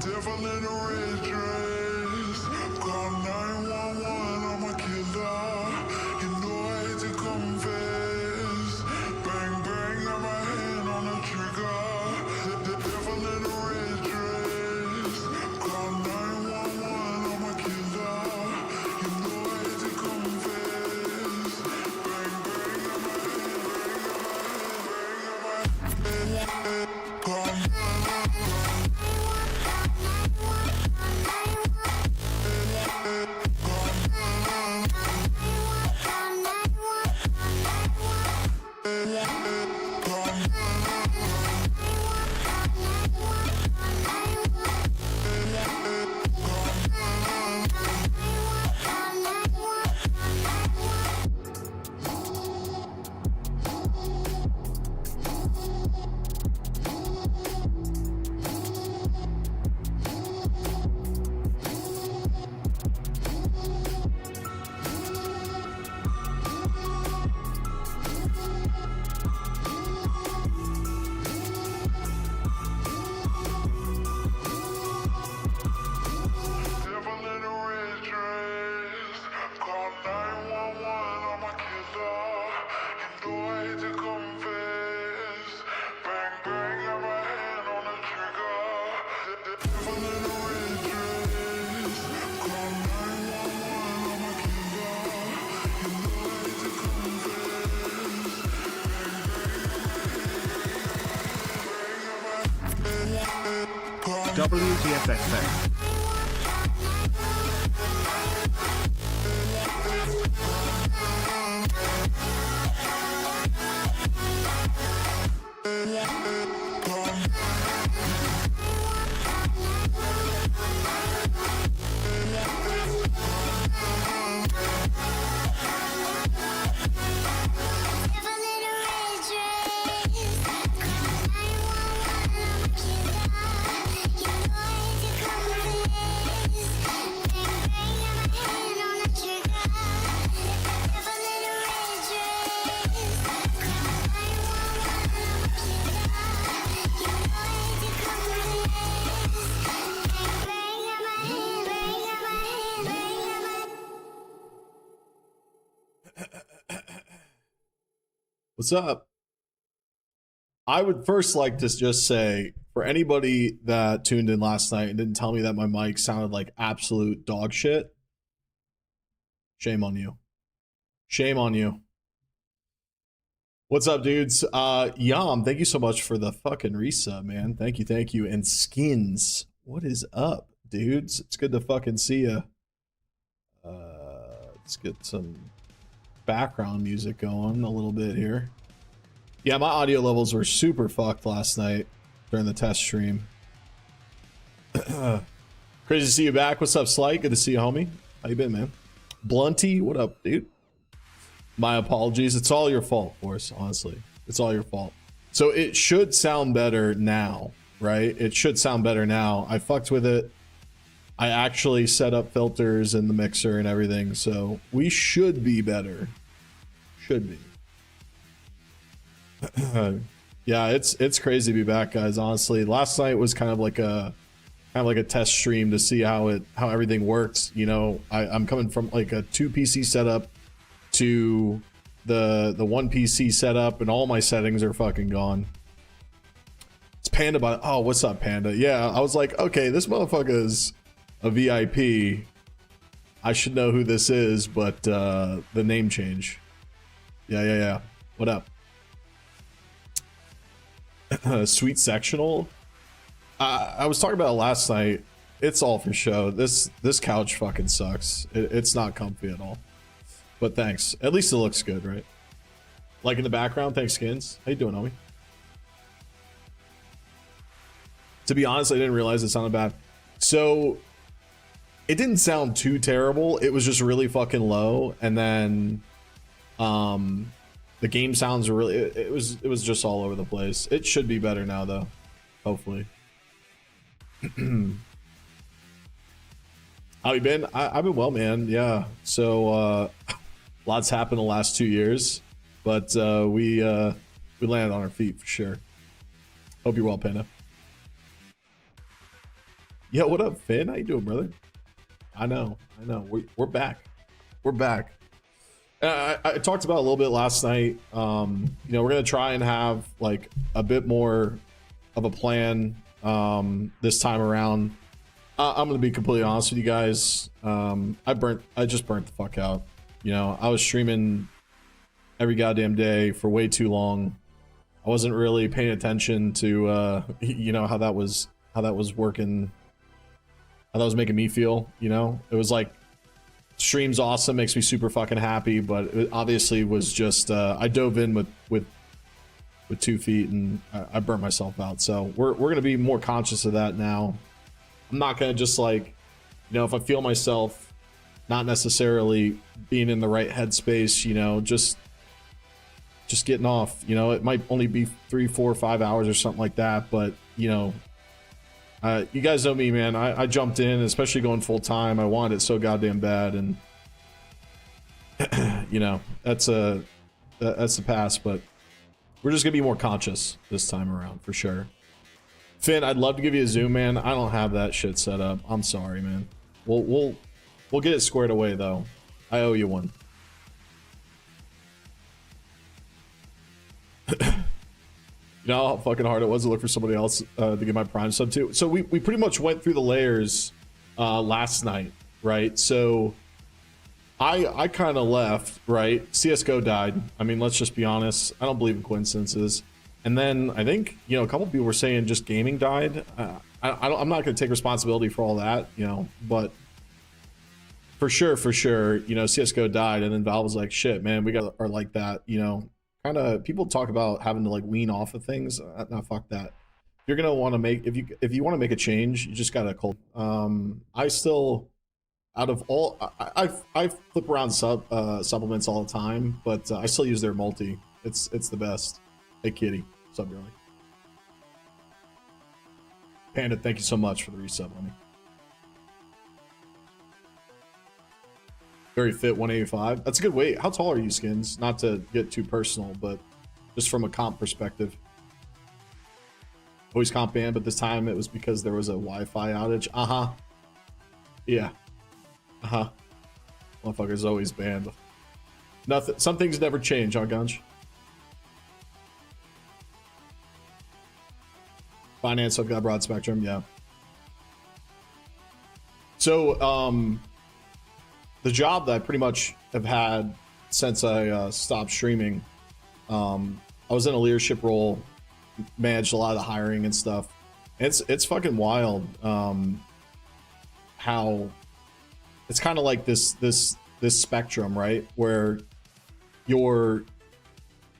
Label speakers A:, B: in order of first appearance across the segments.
A: devil in a red dress. Call 911, I'm a killer. You know I hate to confess. Bang, bang, got my hand on the trigger. The devil in a red dress. Call 911, I'm a killer. You know I hate to confess. Bang, bang, got my hand, call
B: WTFXX.
C: What's up? I would first like to just say, for anybody that tuned in last night and didn't tell me that my mic sounded like absolute dog shit, shame on you. Shame on you. What's up, dudes? Yam, thank you so much for the fucking resub, man. Thank you, thank you. And Skins, what is up, dudes? It's good to fucking see you. Let's get some background music going a little bit here. Yeah, my audio levels were super fucked last night during the test stream. Crazy to see you back. What's up, Slight? Good to see you, homie. How you been, man? Blunty, what up, dude? My apologies. It's all your fault, Force, honestly. It's all your fault. So it should sound better now, right? It should sound better now. I fucked with it. I actually set up filters in the mixer and everything, so we should be better. Should be. Yeah, it's crazy to be back, guys. Honestly, last night was kind of like a test stream to see how everything works. You know, I'm coming from like a 2 PC setup to the 1 PC setup, and all my settings are fucking gone. It's Panda by, oh, what's up, Panda? Yeah, I was like, okay, this motherfucker is a VIP. I should know who this is, but the name change. Yeah. What up? Sweet sectional. I was talking about it last night. It's all for show. This couch fucking sucks. It's not comfy at all. But thanks. At least it looks good, right? Like in the background. Thanks, Skins. How you doing, homie? To be honest, I didn't realize it sounded bad. So it didn't sound too terrible. It was just really fucking low, and then the game sounds were really, it was just all over the place. It should be better now though, hopefully. How you been? I've been well, man. Yeah, so lots happened the last 2 years, but we landed on our feet for sure. Hope you're well, Panda. Yo, what up, Finn? How you doing, brother? I know. We're back. We're back. I talked about it a little bit last night. You know, we're gonna try and have like a bit more of a plan this time around. I'm gonna be completely honest with you guys. I just burnt the fuck out. You know, I was streaming every goddamn day for way too long. I wasn't really paying attention to you know, how that was working, how that was making me feel. You know, it was like, stream's awesome, makes me super fucking happy, but it obviously was just I dove in with 2 feet and I burnt myself out. So we're gonna be more conscious of that now. I'm not gonna just like, you know, if I feel myself not necessarily being in the right headspace, you know, just getting off. You know, it might only be 3, 4, 5 hours or something like that, but you know, you guys know me, man. I jumped in, especially going full time. I wanted it so goddamn bad, and you know, that's the past. But we're just gonna be more conscious this time around for sure. Finn, I'd love to give you a Zoom, man. I don't have that shit set up. I'm sorry, man. We'll get it squared away though. I owe you one. You know how fucking hard it was to look for somebody else to get my Prime sub to. So we pretty much went through the layers last night, right? So I kind of left, right? CSGO died. I mean, let's just be honest. I don't believe in coincidences. And then I think, you know, a couple people were saying just gaming died. I'm not going to take responsibility for all that, you know, but for sure, you know, CSGO died, and then Valve was like, shit, man, we got, or like that, you know. Kind of, people talk about having to like lean off of things. No, fuck that. You're gonna want to make, if you want to make a change, you just gotta call. I still, out of all, I flip around supplements all the time, but I still use their multi. It's the best. Hey Kitty, what's up, girlie? Panda, thank you so much for the resub on me. Very fit, 185. That's a good weight. How tall are you, Skins? Not to get too personal, but just from a comp perspective. Always comp banned, but this time it was because there was a Wi-Fi outage. Yeah. Motherfucker's always banned. Nothing. Some things never change, huh, Gunch? Finance, I've got broad spectrum, yeah. So, the job that I pretty much have had since I stopped streaming, I was in a leadership role, managed a lot of the hiring and stuff. It's fucking wild how it's kind of like this spectrum, right? Where your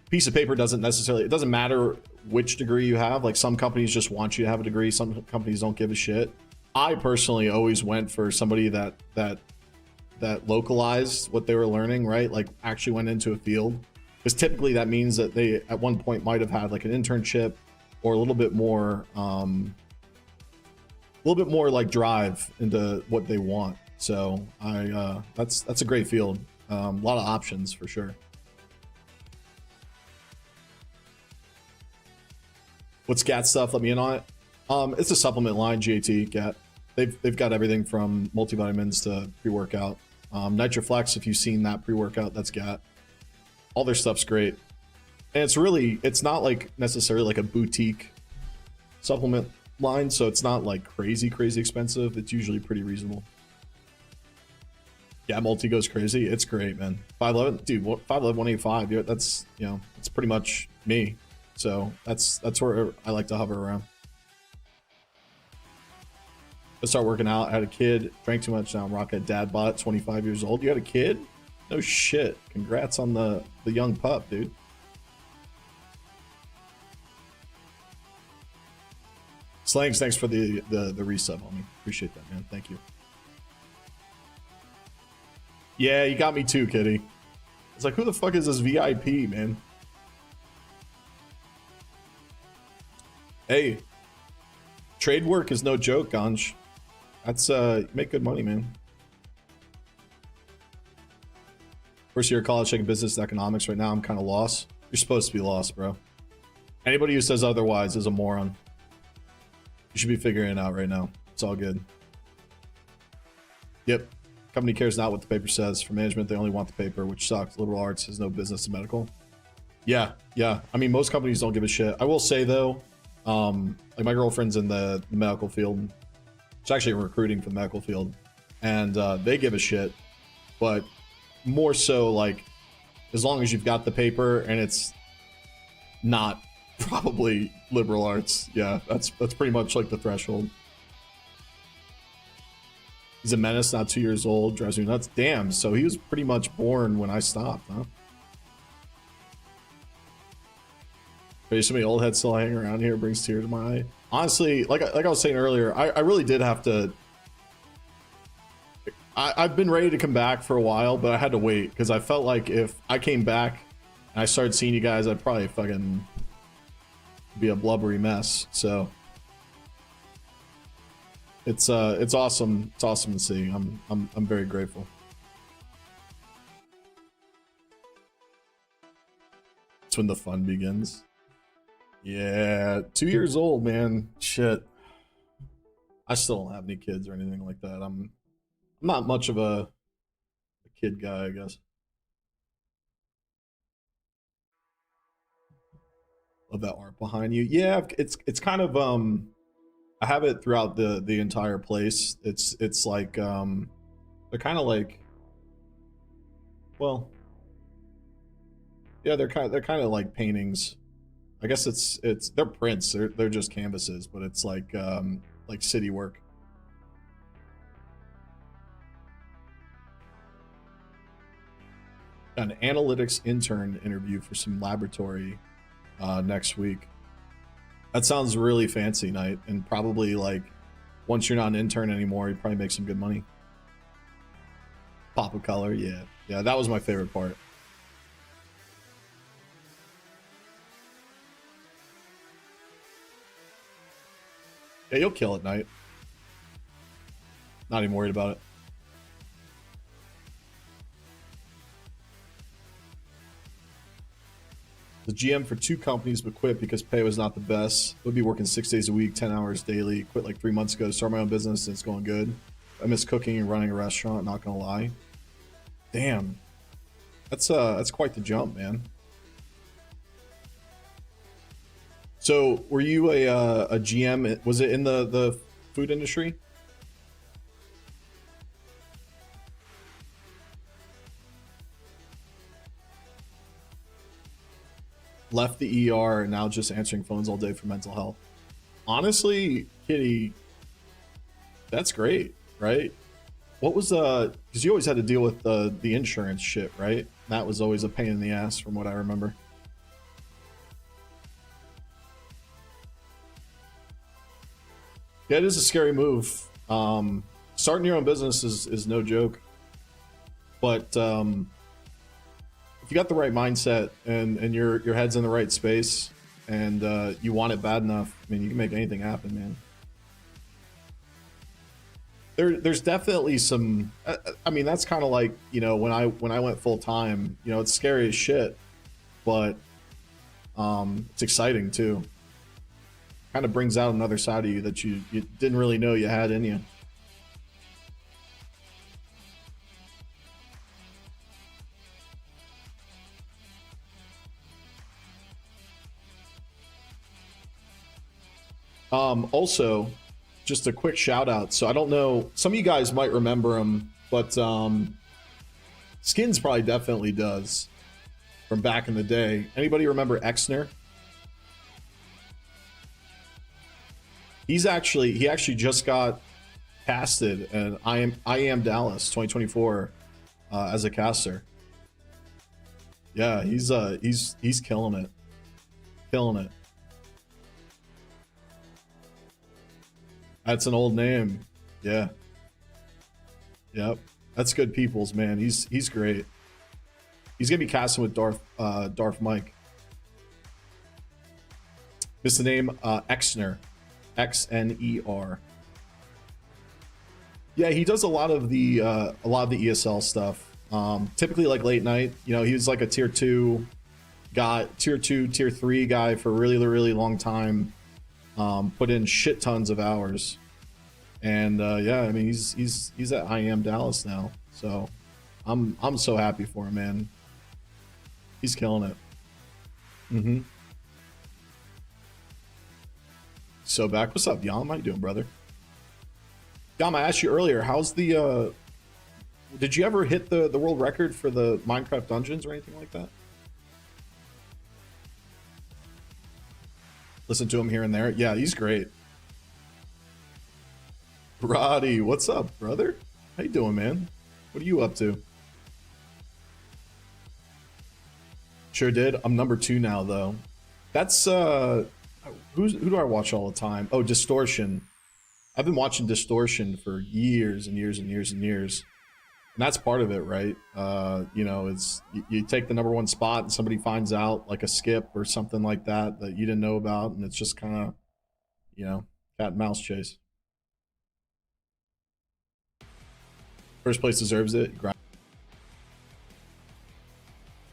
C: piece of paper doesn't necessarily, it doesn't matter which degree you have. Like some companies just want you to have a degree, some companies don't give a shit. I personally always went for somebody that localized what they were learning, right? Like actually went into a field, because typically that means that they at one point might have had like an internship or a little bit more like drive into what they want. So that's a great field. A lot of options for sure. What's GAT stuff? Let me in on it. It's a supplement line, GAT, GAT. They've got everything from multivitamins to pre-workout. Nitroflex, if you've seen that pre-workout, that's GAT. All their stuff's great. And it's not like necessarily like a boutique supplement line, so it's not like crazy expensive. It's usually pretty reasonable. Yeah, multi goes crazy. It's great, man. 5'11", dude, 5'11", 185. Yeah, that's, you know, it's pretty much me. So that's where I like to hover around. I started working out. I had a kid, drank too much. Now I'm rocking a dad bod, 25 years old. You had a kid? No shit. Congrats on the young pup, dude. Slangs, thanks for the resub on me. Appreciate that, man. Thank you. Yeah, you got me too, kitty. It's like, who the fuck is this VIP, man? Hey, trade work is no joke, Ganj. That's you make good money, man. First year of college taking business and economics. Right now I'm kind of lost. You're supposed to be lost, bro. Anybody who says otherwise is a moron. You should be figuring it out right now. It's all good. Yep. Company cares not what the paper says. For management, they only want the paper, which sucks. Liberal arts has no business in medical. Yeah, yeah. I mean, most companies don't give a shit. I will say though, like my girlfriend's in the medical field. She's actually recruiting for the medical field, and they give a shit. But more so, like, as long as you've got the paper and it's not probably liberal arts, yeah, that's pretty much like the threshold. He's a menace, not 2 years old, drives me nuts. Damn, so he was pretty much born when I stopped, huh? There's so many old heads still hanging around here, brings tears to my eye. Honestly, like I was saying earlier, I really did have to. I've been ready to come back for a while, but I had to wait because I felt like if I came back and I started seeing you guys, I'd probably fucking be a blubbery mess. So it's awesome. It's awesome to see. I'm very grateful. It's when the fun begins. Yeah, 2 years old, man. Shit. I still don't have any kids or anything like that. I'm not much of a kid guy, I guess. Love that art behind you. Yeah, it's kind of I have it throughout the entire place. It's like they're kind of like, well, yeah, they're kind of like paintings. I guess they're prints. They're just canvases, but it's like city work. An analytics intern interview for some laboratory next week. That sounds really fancy, Knight, and probably like once you're not an intern anymore, you probably make some good money. Pop of color, yeah, that was my favorite part. Yeah, you'll kill it, Knight. Not even worried about it. The GM for 2 companies but quit because pay was not the best. Would be working 6 days a week, 10 hours daily. Quit like 3 months ago. Start my own business and it's going good. I miss cooking and running a restaurant, not gonna lie. Damn. That's quite the jump, man. So were you a GM? Was it in the food industry? Left the ER, now just answering phones all day for mental health. Honestly, Kitty, that's great, right? What was because you always had to deal with the insurance shit, right? That was always a pain in the ass from what I remember. Yeah, it is a scary move. Starting your own business is no joke. But if you got the right mindset and your head's in the right space and you want it bad enough, I mean, you can make anything happen, man. There's definitely some. I mean, that's kind of like, you know, when I went full time. You know, it's scary as shit, but it's exciting too. Kind of brings out another side of you that you didn't really know you had in you. Also, just a quick shout out. So I don't know, some of you guys might remember him, but Skins probably definitely does from back in the day. Anybody remember Exner? He actually just got casted and I am Dallas 2024 as a caster. Yeah, he's killing it. Killing it. That's an old name. Yeah. Yep. That's good peoples, man. He's great. He's gonna be casting with Darth Mike. Missed the name Exner. Xner. Yeah, he does a lot of the ESL stuff. Typically like late night. You know, he was like a tier 2 guy, tier 2, tier 3 guy for a really long time. Put in shit tons of hours. And yeah, I mean he's at I Am Dallas now, so I'm so happy for him, man. He's killing it. Mm-hmm. So back. What's up, Yam? How you doing, brother? Yam, I asked you earlier, how's the did you ever hit the world record for the Minecraft dungeons or anything like that? Listen to him here and there. Yeah, he's great. Roddy, what's up, brother? How you doing, man? What are you up to? Sure did. I'm number 2 now, though. That's who do I watch all the time? Oh, Distortion. I've been watching Distortion for years and years and years and years. And that's part of it, right? You know, it's you take the number 1 spot and somebody finds out, like a skip or something like that that you didn't know about, and it's just kind of, you know, cat and mouse chase. First place deserves it.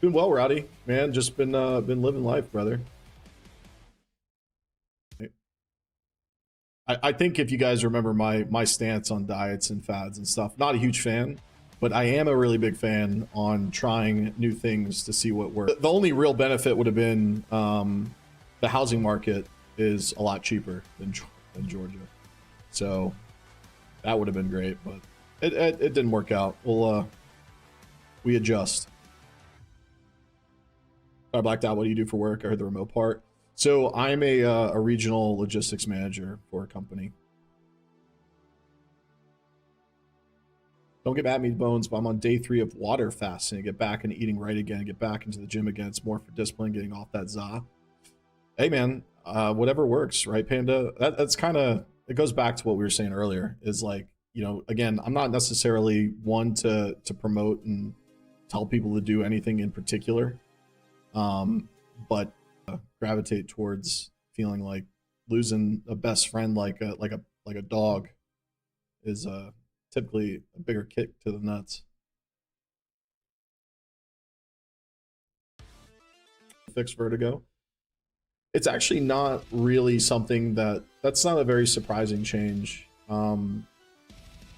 C: Doing well, Roddy. Man, just been living life, brother. I think if you guys remember my stance on diets and fads and stuff, not a huge fan, but I am a really big fan on trying new things to see what works. The only real benefit would have been the housing market is a lot cheaper than Georgia, so that would have been great, but it didn't work out. We adjust. I blacked out. What do you do for work? I heard the remote part. So I'm a regional logistics manager for a company. Don't get mad at me, Bones, but I'm on day 3 of water fasting. Get back into eating right again. Get back into the gym again. It's more for discipline, getting off that za. Hey, man, whatever works, right, Panda? That's kind of, it goes back to what we were saying earlier, is like, you know, again, I'm not necessarily one to promote and tell people to do anything in particular, but gravitate towards feeling like losing a best friend like a dog is typically a bigger kick to the nuts. Fix vertigo. It's actually not really something that's not a very surprising change.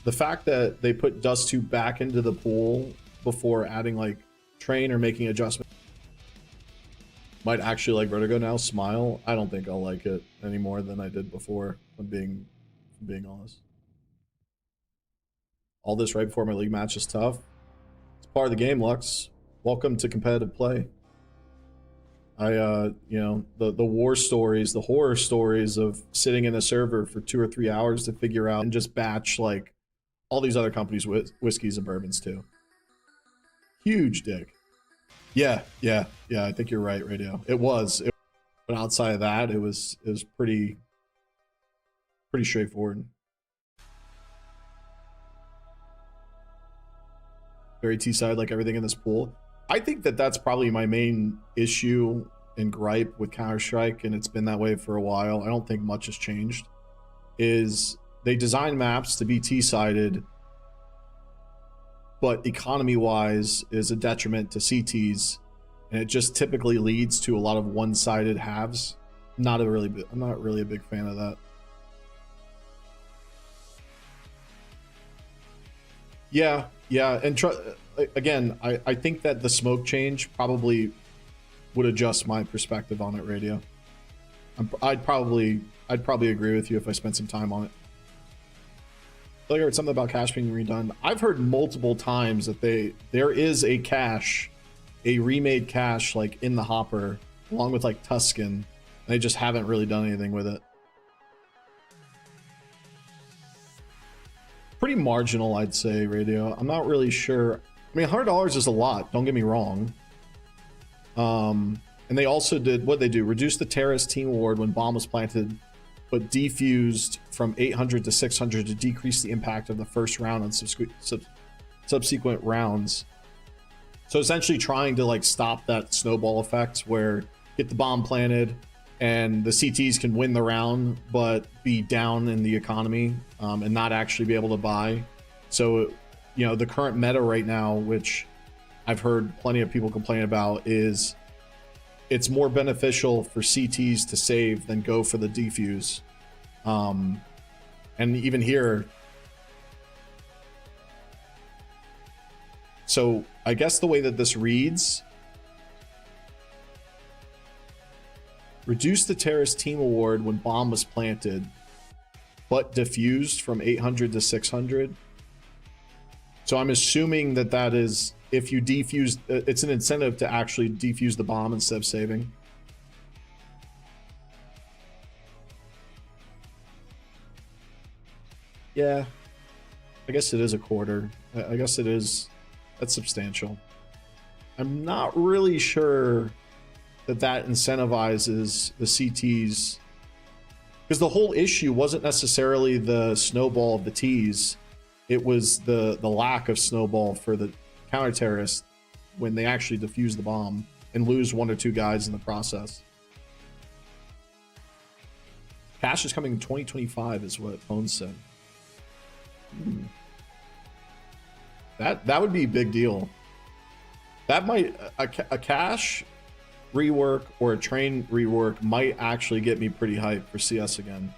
C: The fact that they put Dust 2 back into the pool before adding like train or making adjustments might actually like vertigo now. Smile. I don't think I'll like it any more than I did before, if I'm being honest. All this right before my league match is tough. It's part of the game, Lux. Welcome to competitive play. You know, the war stories, the horror stories of sitting in a server for 2 or 3 hours to figure out and just batch like all these other companies' whiskeys and bourbons too. Huge dick. Yeah. I think you're right, Radio. But outside of that, it was pretty straightforward. Very T-side, like everything in this pool. I think that's probably my main issue and gripe with Counter-Strike, and it's been that way for a while. I don't think much has changed. Is they design maps to be T-sided, but economy-wise is a detriment to CTs, and it just typically leads to a lot of one-sided halves. I'm not really a big fan of that. Yeah, and again, I think that the smoke change probably would adjust my perspective on it, Radio. I'd probably agree with you if I spent some time on it. I heard something about cache being redone. I've heard multiple times that there is a cache, a remade cache like in the hopper, along with like Tuscan, and they just haven't really done anything with it. Pretty marginal, I'd say, Radio. I'm not really sure. I mean, $100 is a lot, don't get me wrong. And they also did what they do, reduce the terrorist team award when bomb was planted, but defused from 800 to 600 to decrease the impact of the first round on subsequent rounds. So essentially trying to like stop that snowball effect where get the bomb planted and the CTs can win the round but be down in the economy and not actually be able to buy. So, you know, the current meta right now, which I've heard plenty of people complain about, is it's more beneficial for CTs to save than go for the defuse. And even here, so I guess the way that this reads, reduce the terrorist team award when bomb was planted, but diffused from 800 to 600. So I'm assuming that that is if you defuse, it's an incentive to actually defuse the bomb instead of saving. Yeah, I guess it is a quarter. I guess it is. That's substantial. I'm not really sure that that incentivizes the CTs, because the whole issue wasn't necessarily the snowball of the Ts. It was the lack of snowball for the counter-terrorists when they actually defuse the bomb and lose 1 or 2 guys in the process. Cash is coming in 2025 is what Bones said. That would be a big deal. That might, a cash rework or a train rework might actually get me pretty hyped for CS again.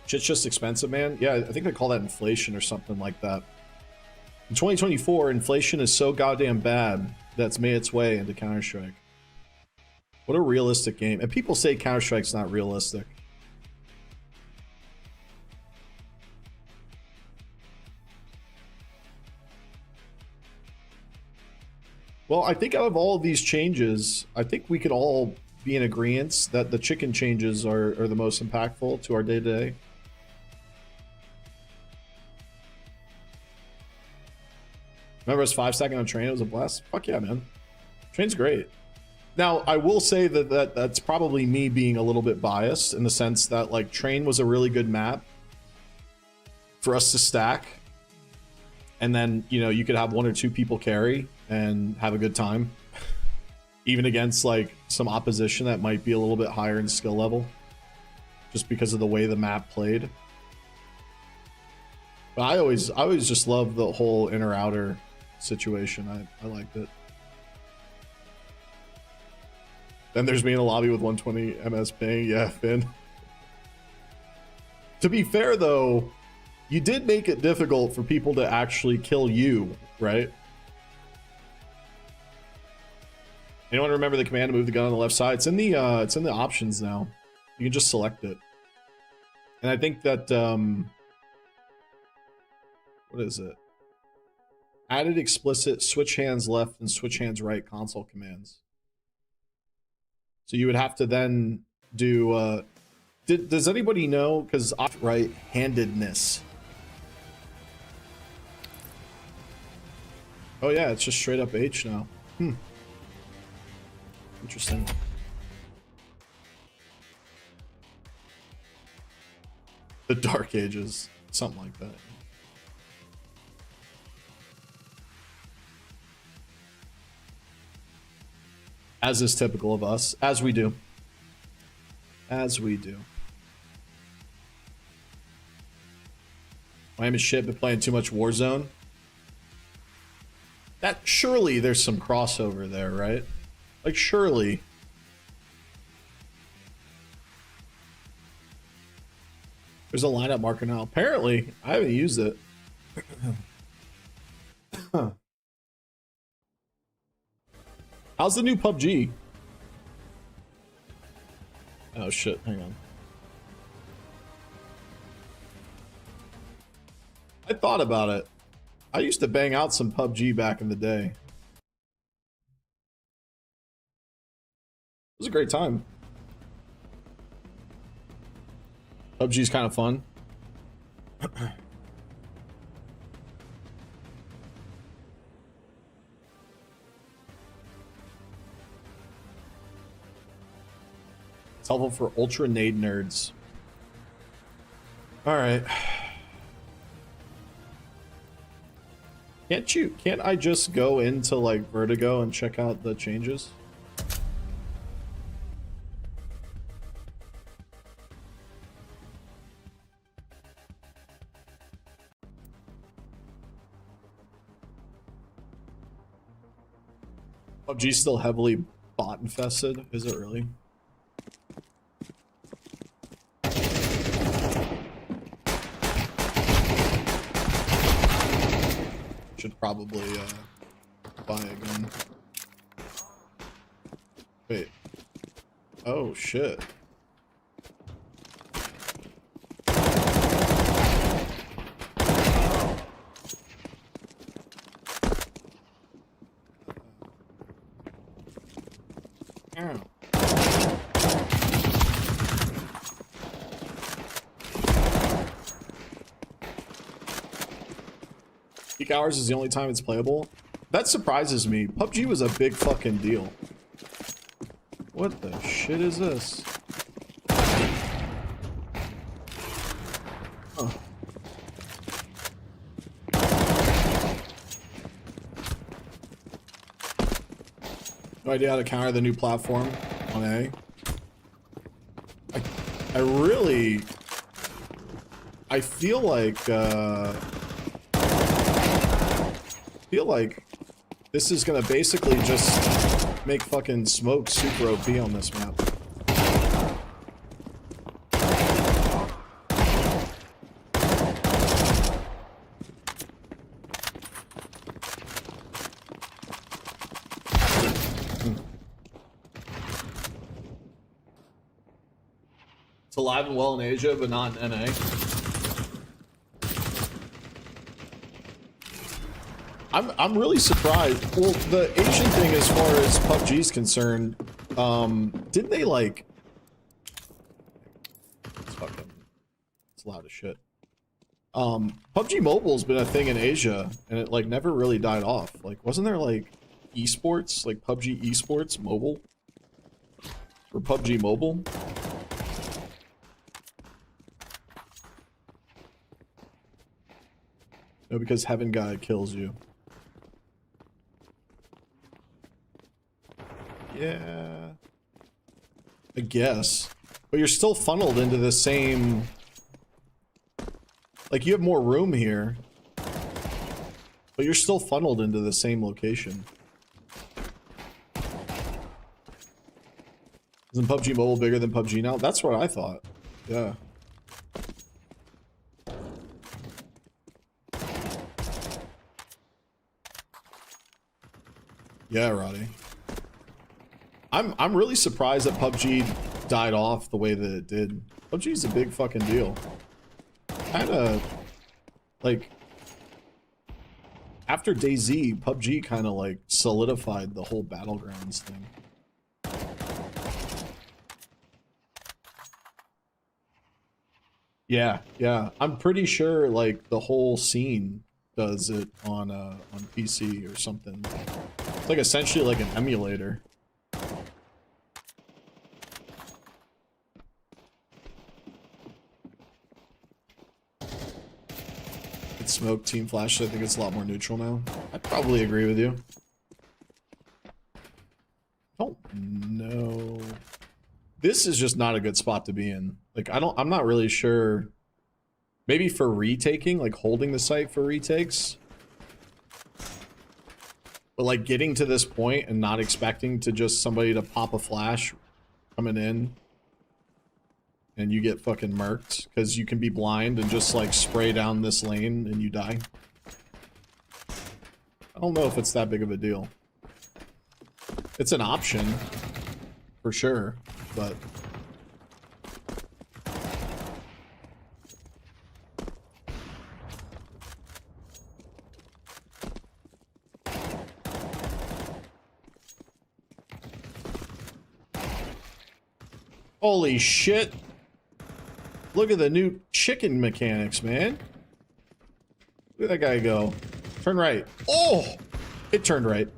C: Shit's just expensive, man. Yeah, I think they call that inflation or something like that. In 2024, inflation is so goddamn bad that's made its way into Counter-Strike. What a realistic game. And people say Counter-Strike's not realistic. Well, I think out of all of these changes, I think we could all be in agreement that the chicken changes are the most impactful to our day-to-day. Remember us 5 second on train? It was a blast. Fuck yeah, man. Train's great. Now, I will say that that's probably me being a little bit biased in the sense that, like, train was a really good map for us to stack. And then, you know, you could have 1 or 2 people carry and have a good time. Even against, like, some opposition that might be a little bit higher in skill level. Just because of the way the map played. But I always just love the whole inner-outer situation. I liked it. Then there's me in a lobby with 120 MS ping. Yeah, Finn. To be fair, though, you did make it difficult for people to actually kill you, right? Anyone remember the command to move the gun on the left side? It's in the options now. You can just select it. And I think that what is it? Added explicit switch hands left and switch hands right console commands. So you would have to then do does anybody know, because right-handedness. Oh yeah, it's just straight up H now. Interesting. The Dark Ages, something like that. As is typical of us, as we do. As we do. Miami shit, been playing too much Warzone. That surely there's some crossover there, right? Like surely. There's a lineup marker now. Apparently, I haven't used it. How's the new PUBG? Oh shit, hang on. I thought about it. I used to bang out some PUBG back in the day. It was a great time. PUBG's kind of fun. It's helpful for ultra nade nerds. All right. Can't I just go into like Vertigo and check out the changes? PUBG's still heavily bot infested. Is it really? Should probably buy a gun. Wait. Oh shit. Ow. Peak hours is the only time it's playable. That surprises me. PUBG was a big fucking deal. What the shit is this? Huh. No idea how to counter the new platform on A. I feel like this is gonna basically just make fucking smoke super OP on this map. It's alive and well in Asia, but not in NA. I'm really surprised. Well, the Asian thing, as far as PUBG is concerned, didn't they like? It's loud as shit. PUBG Mobile's been a thing in Asia, and it like never really died off. Like, wasn't there like esports, like PUBG esports mobile, or PUBG Mobile? No, because Heaven Guy kills you. Yeah, I guess. But you're still funneled into the same... Like, you have more room here. But you're still funneled into the same location. Isn't PUBG Mobile bigger than PUBG now? That's what I thought. Yeah. Yeah, Roddy. I'm really surprised that PUBG died off the way that it did. PUBG's a big fucking deal. Kinda like after DayZ, PUBG kinda like solidified the whole Battlegrounds thing. Yeah, yeah. I'm pretty sure like the whole scene does it on PC or something. It's like essentially like an emulator. Smoke Team Flash, I think it's a lot more neutral now. I'd probably agree with you. Don't know. This is just not a good spot to be in. Like, I'm not really sure. Maybe for retaking, like holding the site for retakes. But like getting to this point and not expecting to just somebody to pop a flash coming in. And you get fucking murked because you can be blind and just like spray down this lane and you die. I don't know if it's that big of a deal. It's an option for sure, but holy shit. Look at the new chicken mechanics, man. Look at that guy go. Turn right. Oh! It turned right.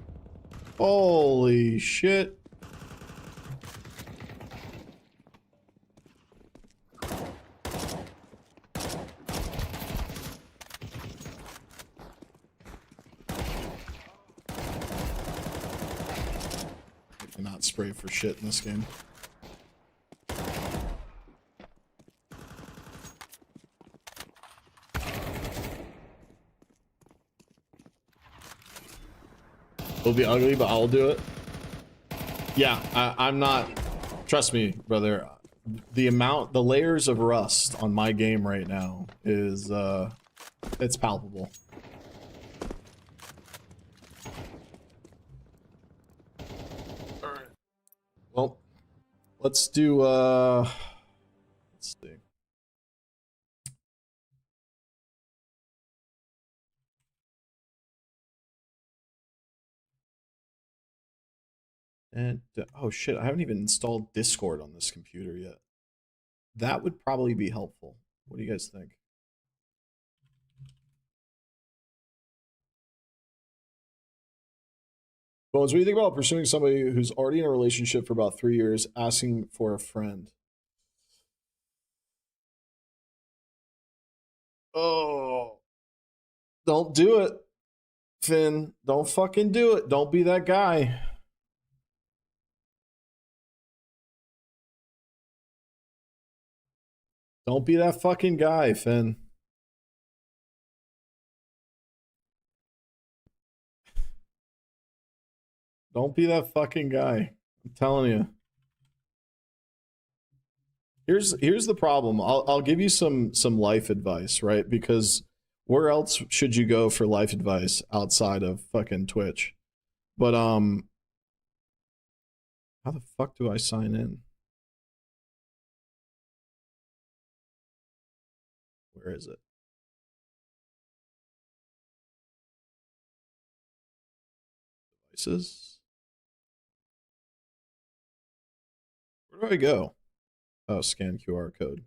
C: Holy shit. I cannot spray for shit in this game. It'll be ugly, but I'll do it. Yeah, I'm not. Trust me, brother. The layers of rust on my game right now is it's palpable. All right. Well, let's do. Let's see. And oh shit, I haven't even installed Discord on this computer yet. That would probably be helpful. What do you guys think? Bones, what do you think about pursuing somebody who's already in a relationship for about 3 years, asking for a friend? Oh, don't do it, Finn. Don't fucking do it. Don't be that guy. Don't be that fucking guy, Finn. Don't be that fucking guy. I'm telling you. Here's the problem. I'll give you some life advice, right? Because where else should you go for life advice outside of fucking Twitch? But how the fuck do I sign in? Where is it? Devices. Where do I go? Oh, scan QR code.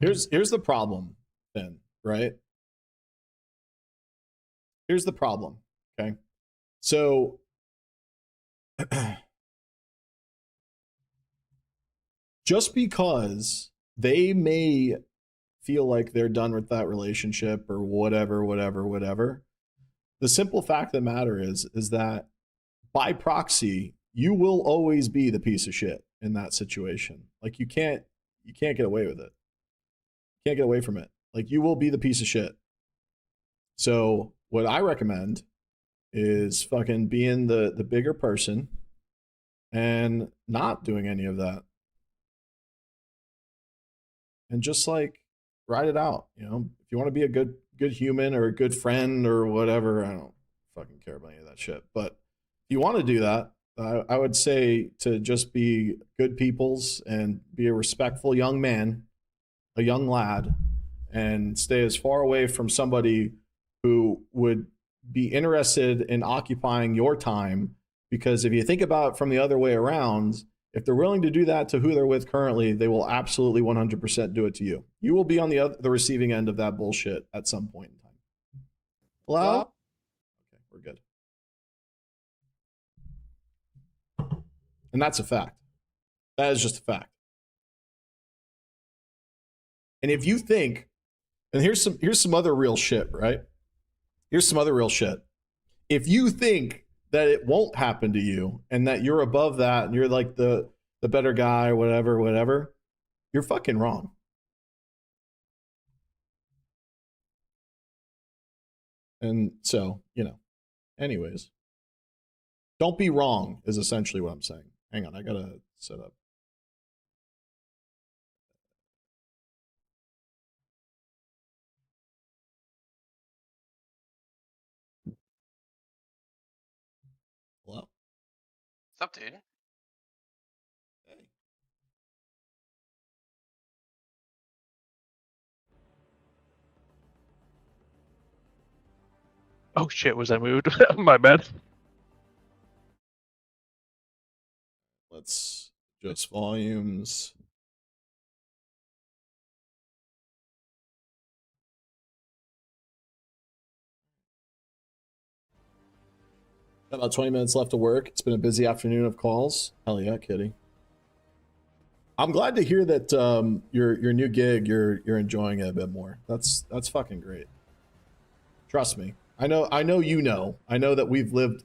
C: Here's the problem, then, right? Here's the problem. Okay. So just because they may feel like they're done with that relationship or whatever, the simple fact of the matter is that by proxy, you will always be the piece of shit in that situation. Like you can't get away with it. You can't get away from it. Like you will be the piece of shit. So what I recommend is fucking being the bigger person and not doing any of that. And just like ride it out, you know. If you want to be a good human or a good friend or whatever, I don't fucking care about any of that shit. But if you want to do that, I would say to just be good peoples and be a respectful young man, a young lad, and stay as far away from somebody who would be interested in occupying your time. Because if you think about it from the other way around, if they're willing to do that to who they're with currently, they will absolutely 100% do it to you. You will be on the receiving end of that bullshit at some point in time. Hello? Okay, we're good. And that's a fact. That is just a fact. And if you think, and here's some other real shit, right? Here's some other real shit. If you think that it won't happen to you and that you're above that and you're like the better guy, whatever, you're fucking wrong. And so, you know, anyways, don't be wrong is essentially what I'm saying. Hang on, I gotta set up. Hello?
B: What's up, dude?
C: Hey.
B: Oh shit, was I moved? My bad.
C: Let's adjust volumes. Got about 20 minutes left to work. It's been a busy afternoon of calls. Hell yeah, Kitty. I'm glad to hear that your new gig you're enjoying it a bit more. That's fucking great. Trust me. I know you know. I know that we've lived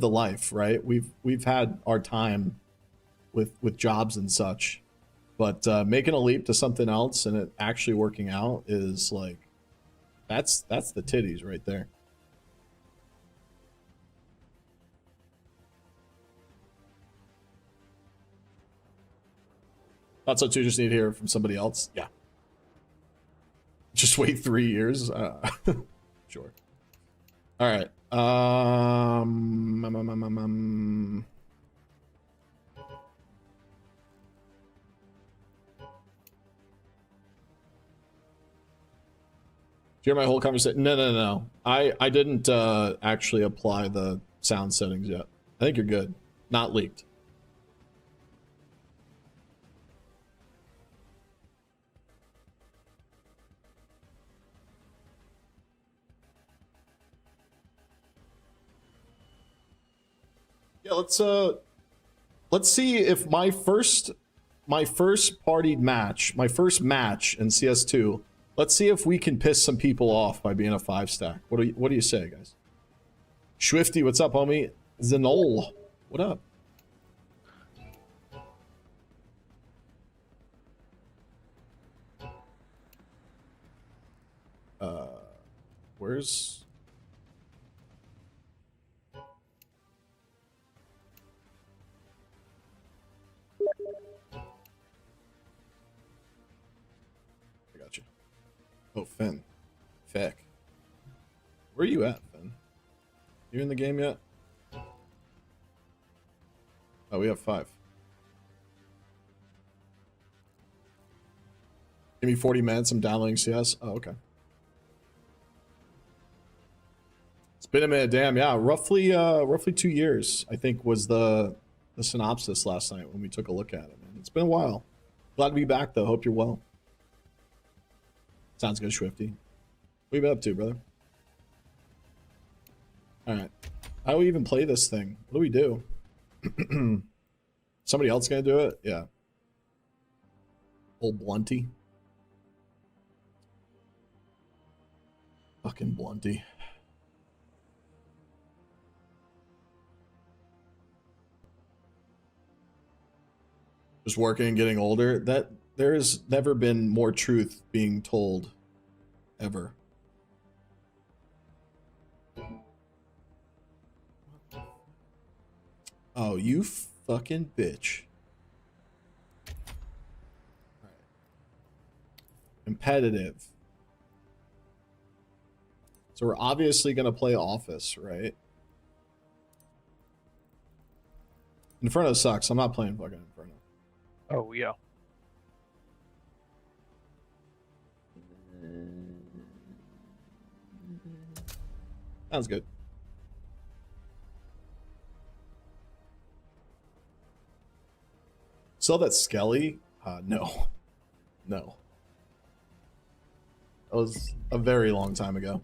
C: the life, right? We've had our time with jobs and such. But making a leap to something else and it actually working out is like, that's the titties right there. Thought so too. Just need to hear from somebody else. Yeah. Just wait 3 years. Sure. All right. Do you hear my whole conversation? No. I didn't actually apply the sound settings yet. I think you're good. Not leaked. Yeah, let's see if my first partied match, my first match in CS2. Let's see if we can piss some people off by being a 5-stack. What do you say, guys? Swifty, what's up, homie? Zenol, what up? Where's... I got you. Oh, Finn. Feck. Where are you at, Finn? You in the game yet? Oh, we have 5. Give me 40 minutes. I'm downloading CS. Oh, okay. It's been a minute. Damn, yeah. Roughly 2 years, I think, was the synopsis last night when we took a look at it. Man. It's been a while. Glad to be back, though. Hope you're well. Sounds good, Swifty. What you been up to, brother? All right. How do we even play this thing? What do we do? Somebody else gonna do it? Yeah. Old Blunty. Fucking Blunty. Just working and getting older. That there's never been more truth being told ever. Oh, you fucking bitch. Right. Competitive. So we're obviously going to play Office, right? Inferno sucks. I'm not playing fucking Inferno.
B: Oh, yeah.
C: Sounds good. Saw that Skelly? No. No. That was a very long time ago.